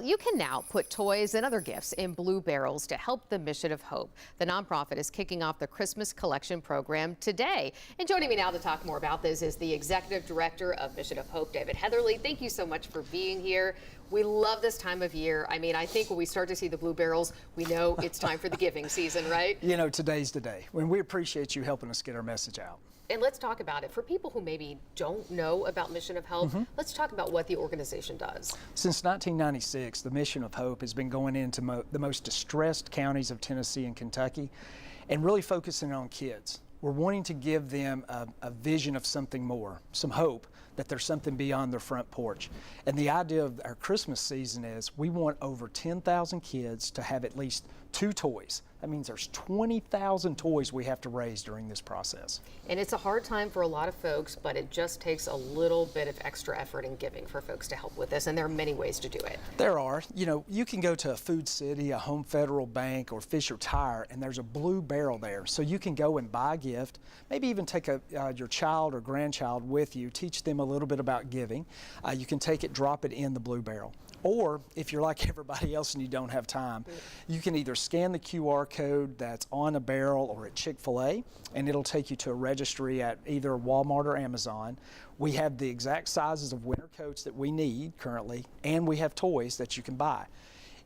You can now put toys and other gifts in blue barrels to help the Mission of Hope. The nonprofit is kicking off the Christmas collection program today. And joining me now to talk more about this is the executive director of Mission of Hope, David Heatherly. Thank you so much for being here. We love this time of year. I mean, I think when we start to see the blue barrels, we know it's time for the giving season, right? You know, today's the day when we appreciate you helping us get our message out. And let's talk about it. For people who maybe don't know about Mission of Hope, let's talk about what the organization does. Since 1996, the Mission of Hope has been going into the most distressed counties of Tennessee and Kentucky and really focusing on kids. We're wanting to give them a vision of something more, some hope that there's something beyond their front porch. And the idea of our Christmas season is we want over 10,000 kids to have at least 2 toys. That means there's 20,000 toys we have to raise during this process. And it's a hard time for a lot of folks, but it just takes a little bit of extra effort in giving for folks to help with this, and there are many ways to do it. There are. You know, you can go to a Food City, a Home Federal Bank, or Fisher Tire, and there's a blue barrel there. So you can go and buy a gift, maybe even take your child or grandchild with you, teach them a little bit about giving. You can take it, drop it in the blue barrel. Or if you're like everybody else and you don't have time, you can either scan the QR code that's on a barrel or at Chick-fil-A, and it'll take you to a registry at either Walmart or Amazon. We have the exact sizes of winter coats that we need currently, and we have toys that you can buy.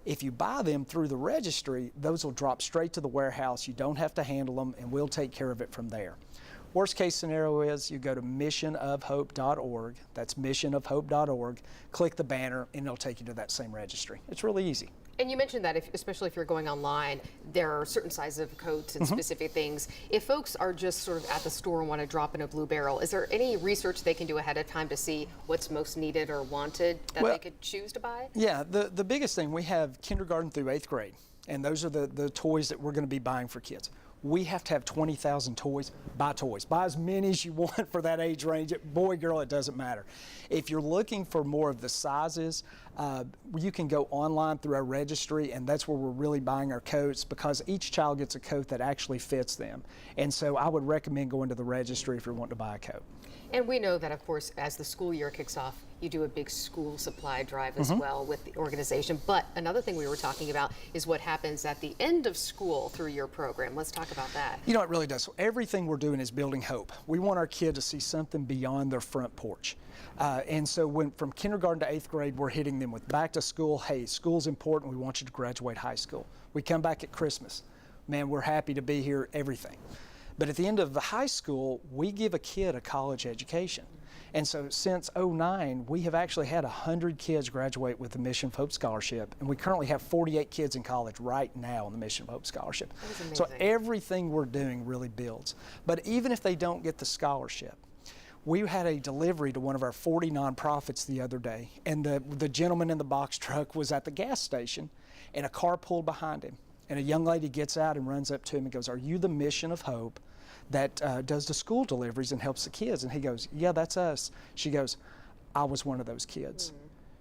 If you buy them through the registry, those will drop straight to the warehouse. You don't have to handle them, and we'll take care of it from there. Worst case scenario is you go to missionofhope.org, that's missionofhope.org, click the banner, and it'll take you to that same registry. It's really easy. And you mentioned that, especially if you're going online, there are certain sizes of coats and specific things. If folks are just sort of at the store and want to drop in a blue barrel, is there any research they can do ahead of time to see what's most needed or wanted that they could choose to buy? Yeah, the biggest thing, we have kindergarten through 8th grade, and those are the toys that we're going to be buying for kids. We have to have 20,000 toys. Buy toys. Buy as many as you want for that age range. Boy, girl, it doesn't matter. If you're looking for more of the sizes, you can go online through our registry, and that's where we're really buying our coats, because each child gets a coat that actually fits them. And so I would recommend going to the registry if you're wanting to buy a coat. And we know that, of course, as the school year kicks off, you do a big school supply drive as well with the organization. But another thing we were talking about is what happens at the end of school through your program. Let's talk about that. You know, it really does. So everything we're doing is building hope. We want our kid to see something beyond their front porch. And so from kindergarten to 8th grade, we're hitting them with back to school. Hey, school's important. We want you to graduate high school. We come back at Christmas. Man, we're happy to be here, everything. But at the end of the high school, we give a kid a college education. And so since '09, we have actually had 100 kids graduate with the Mission of Hope Scholarship. And we currently have 48 kids in college right now on the Mission of Hope Scholarship. So everything we're doing really builds. But even if they don't get the scholarship, we had a delivery to one of our 40 nonprofits the other day, and the gentleman in the box truck was at the gas station, and a car pulled behind him. And a young lady gets out and runs up to him and goes, "Are you the Mission of Hope that does the school deliveries and helps the kids?" And he goes, "Yeah, that's us." She goes, "I was one of those kids."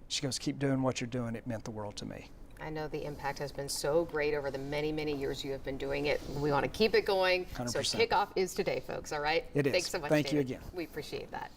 She goes, "Keep doing what you're doing. It meant the world to me." I know the impact has been so great over the many, many years you have been doing it. We want to keep it going. 100%. So kickoff is today, folks, all right? It is. Thanks so much, Thank you David. again. We appreciate that.